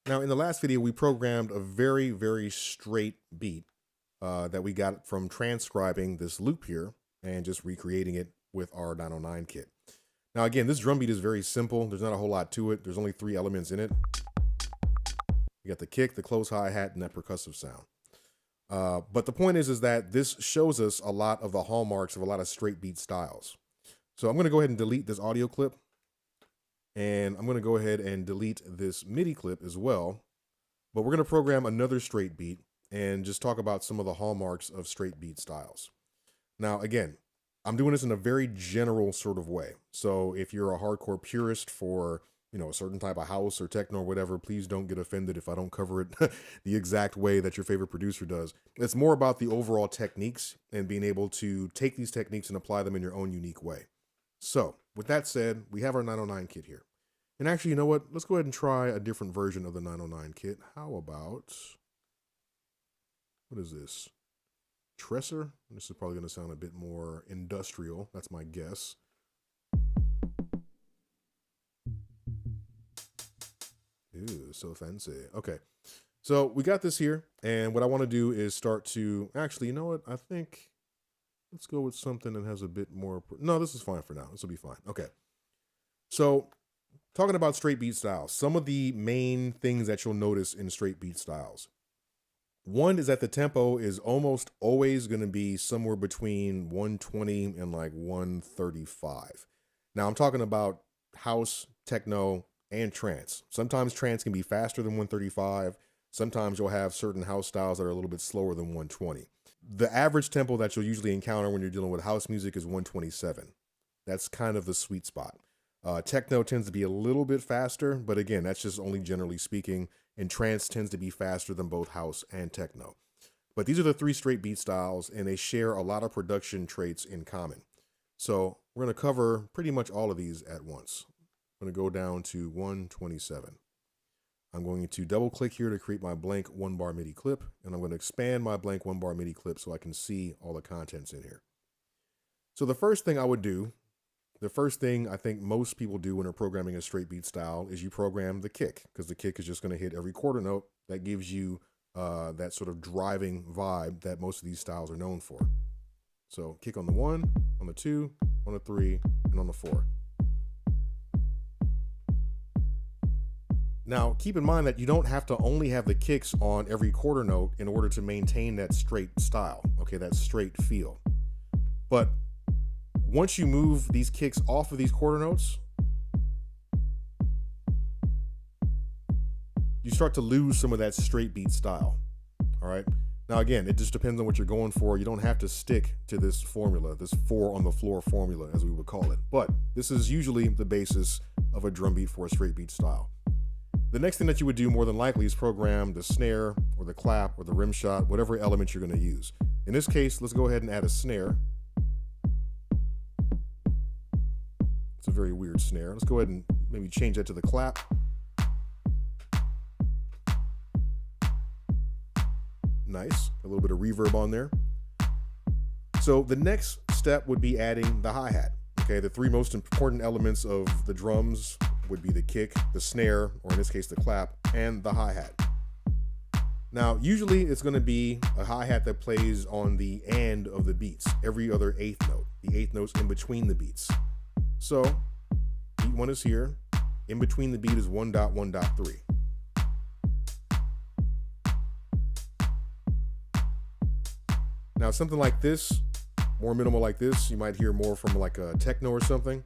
Now, in the last video, we programmed a very, very straight beat that we got from transcribing this loop here and just recreating it with our 909 kit. Now, again, this drum beat is very simple. There's not a whole lot to it. There's only 3 elements in it. You got the kick, the close hi-hat, and that percussive sound. But the point is that this shows us a lot of the hallmarks of a lot of straight beat styles. So I'm going to go ahead and delete this audio clip. And I'm going to go ahead and delete this MIDI clip as well. But we're going to program another straight beat and just talk about some of the hallmarks of straight beat styles. Now, again, I'm doing this in a very general sort of way. So if you're a hardcore purist for, a certain type of house or techno or whatever, please don't get offended if I don't cover it the exact way that your favorite producer does. It's more about the overall techniques and being able to take these techniques and apply them in your own unique way. So with that said, we have our 909 kit here. And actually, you know what? Let's go ahead and try a different version of the 909 kit. How about, what is this? Tresser? This is probably going to sound a bit more industrial. That's my guess. Ew, so fancy. Okay. So we got this here. And what I want to do is start to, actually, you know what? I think, let's go with something that has a bit more, no, this is fine for now. This will be fine. Okay. So, talking about straight beat styles, some of the main things that you'll notice in straight beat styles. One is that the tempo is almost always going to be somewhere between 120 and like 135. Now I'm talking about house, techno, and trance. Sometimes trance can be faster than 135. Sometimes you'll have certain house styles that are a little bit slower than 120. The average tempo that you'll usually encounter when you're dealing with house music is 127. That's kind of the sweet spot. Techno tends to be a little bit faster, but again, that's just only generally speaking, and trance tends to be faster than both house and techno. But these are the 3 straight beat styles, and they share a lot of production traits in common. So we're going to cover pretty much all of these at once. I'm going to go down to 127. I'm going to double click here to create my blank 1-bar MIDI clip, and I'm going to expand my blank 1-bar MIDI clip so I can see all the contents in here. So the first thing I would do, the first thing I think most people do when they're programming a straight beat style is you program the kick, because the kick is just going to hit every quarter note. That gives you that sort of driving vibe that most of these styles are known for. So kick on the 1, on the 2, on the 3, and on the 4. Now, keep in mind that you don't have to only have the kicks on every quarter note in order to maintain that straight style, okay, that straight feel. But once you move these kicks off of these quarter notes, you start to lose some of that straight beat style. All right. Now, again, it just depends on what you're going for. You don't have to stick to this formula, this 4 on the floor formula, as we would call it. But this is usually the basis of a drum beat for a straight beat style. The next thing that you would do more than likely is program the snare or the clap or the rim shot, whatever element you're going to use. In this case, let's go ahead and add a snare. It's a very weird snare. Let's go ahead and maybe change that to the clap. Nice. A little bit of reverb on there. So the next step would be adding the hi-hat. Okay, the 3 most important elements of the drums would be the kick, the snare, or in this case the clap, and the hi-hat. Now, usually it's going to be a hi-hat that plays on the and of the beats, every other 8th note. The 8th note's in between the beats. So, beat 1 is here. In between the beat is 1.1.3. Now, something like this, more minimal like this, you might hear more from like a techno or something.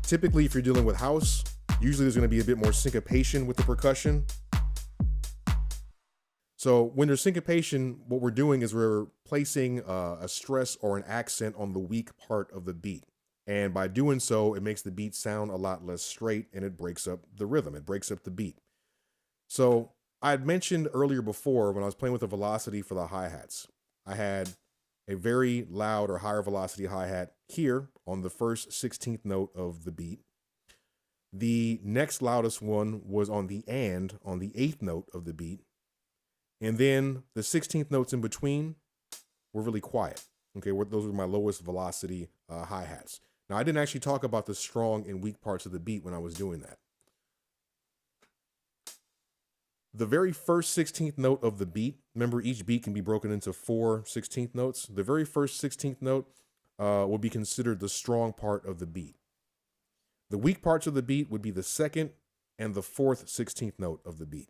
Typically, if you're dealing with house, usually there's going to be a bit more syncopation with the percussion. So when there's syncopation, what we're doing is we're placing a stress or an accent on the weak part of the beat. And by doing so, it makes the beat sound a lot less straight and it breaks up the rhythm. It breaks up the beat. So I had mentioned earlier before when I was playing with the velocity for the hi-hats, I had a very loud or higher velocity hi-hat here on the first 16th note of the beat. The next loudest one was on the 8th note of the beat. And then the 16th notes in between were really quiet. Okay, those were my lowest velocity hi-hats. Now, I didn't actually talk about the strong and weak parts of the beat when I was doing that. The very first 16th note of the beat, remember each beat can be broken into 4 16th notes. The very first 16th note will be considered the strong part of the beat. The weak parts of the beat would be the second and the fourth 16th note of the beat.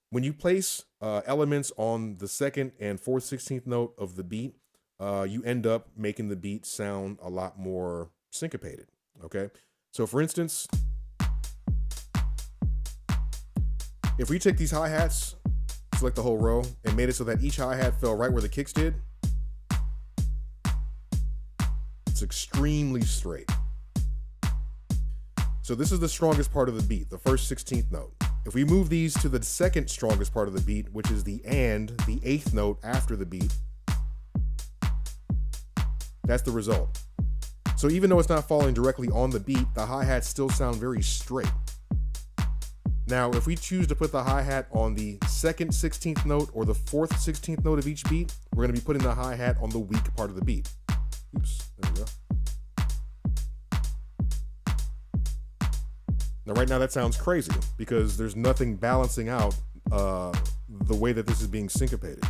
When you place elements on the second and fourth 16th note of the beat, you end up making the beat sound a lot more syncopated, okay? So for instance, if we take these hi-hats, select the whole row, and made it so that each hi-hat fell right where the kicks did, it's extremely straight. So this is the strongest part of the beat, the first 16th note. If we move these to the second strongest part of the beat, which is the 8th note after the beat, that's the result. So even though it's not falling directly on the beat, the hi-hats still sound very straight. Now, if we choose to put the hi-hat on the second 16th note or the fourth 16th note of each beat, we're going to be putting the hi-hat on the weak part of the beat. Oops, there we go. Now, right now that sounds crazy because there's nothing balancing out the way that this is being syncopated.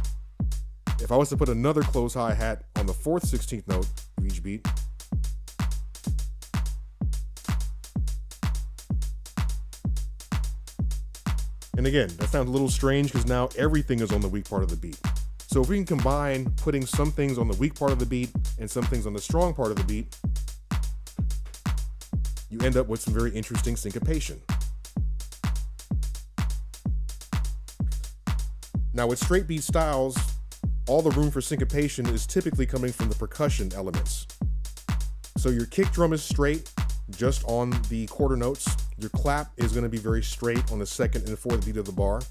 If I was to put another close hi-hat on the fourth 16th note of each beat, and again, that sounds a little strange because now everything is on the weak part of the beat. So if we can combine putting some things on the weak part of the beat and some things on the strong part of the beat, you end up with some very interesting syncopation. Now with straight beat styles, all the room for syncopation is typically coming from the percussion elements. So your kick drum is straight, just on the quarter notes. Your clap is going to be very straight on the second and the fourth beat of the bar.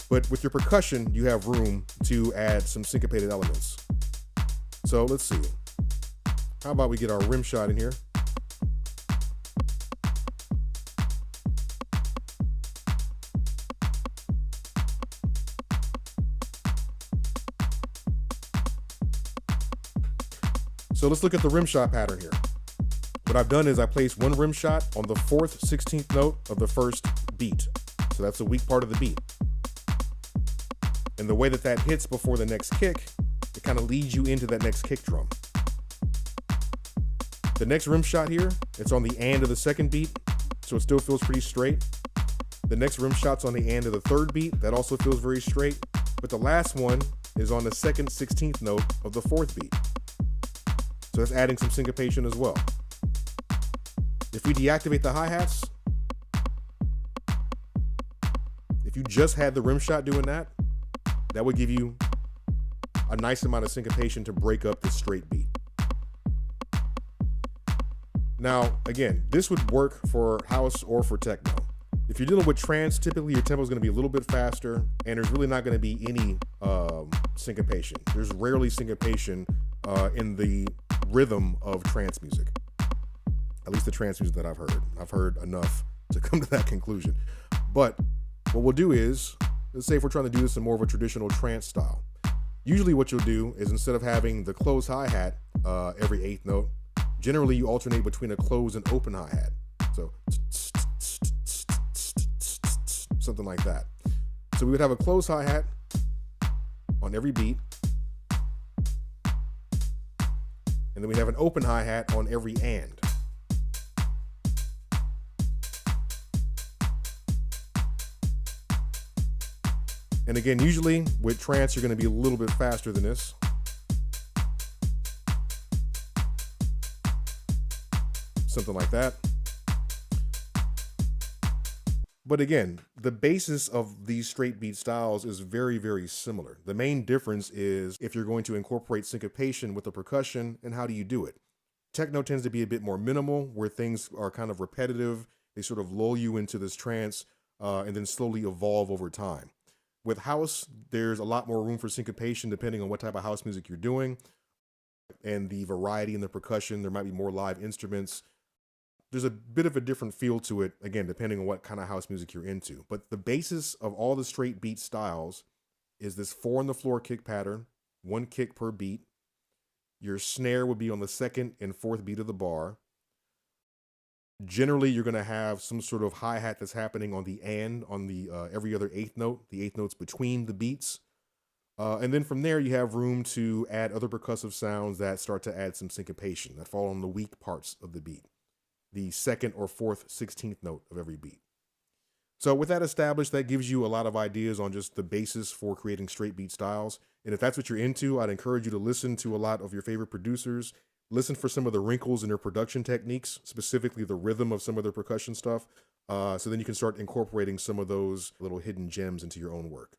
But with your percussion, you have room to add some syncopated elements. So let's see. How about we get our rim shot in here? So let's look at the rim shot pattern here. What I've done is I placed one rim shot on the fourth 16th note of the first beat. So that's the weak part of the beat. And the way that that hits before the next kick, it kind of leads you into that next kick drum. The next rim shot here, it's on the and of the second beat, so it still feels pretty straight. The next rim shot's on the and of the third beat, that also feels very straight. But the last one is on the second 16th note of the fourth beat. So that's adding some syncopation as well. If we deactivate the hi-hats, if you just had the rim shot doing that, that would give you a nice amount of syncopation to break up the straight beat. Now, again, this would work for house or for techno. If you're dealing with trance, typically your tempo is going to be a little bit faster, and there's really not going to be any syncopation. There's rarely syncopation in the rhythm of trance music. At least the trance music that I've heard. I've heard enough to come to that conclusion. But what we'll do is, let's say if we're trying to do this in more of a traditional trance style, usually what you'll do is instead of having the close hi-hat every 8th note, generally you alternate between a close and open hi-hat. So something like that. So we would have a close hi-hat on every beat, and then we have an open hi-hat on every and. And again, usually with trance, you're going to be a little bit faster than this. Something like that. But again, the basis of these straight beat styles is very, very similar. The main difference is if you're going to incorporate syncopation with the percussion, and how do you do it? Techno tends to be a bit more minimal, where things are kind of repetitive. They sort of lull you into this trance and then slowly evolve over time. With house, there's a lot more room for syncopation depending on what type of house music you're doing and the variety in the percussion. There might be more live instruments. There's a bit of a different feel to it, again, depending on what kind of house music you're into. But the basis of all the straight beat styles is this 4 on the floor kick pattern, 1 kick per beat. Your snare would be on the second and fourth beat of the bar. Generally, you're going to have some sort of hi-hat that's happening on the and on the every other eighth note, the eighth notes between the beats. And then from there, you have room to add other percussive sounds that start to add some syncopation that fall on the weak parts of the beat, the second or fourth 16th note of every beat. So with that established, that gives you a lot of ideas on just the basis for creating straight beat styles. And if that's what you're into, I'd encourage you to listen to a lot of your favorite producers, listen for some of the wrinkles in their production techniques, specifically the rhythm of some of their percussion stuff. So then you can start incorporating some of those little hidden gems into your own work.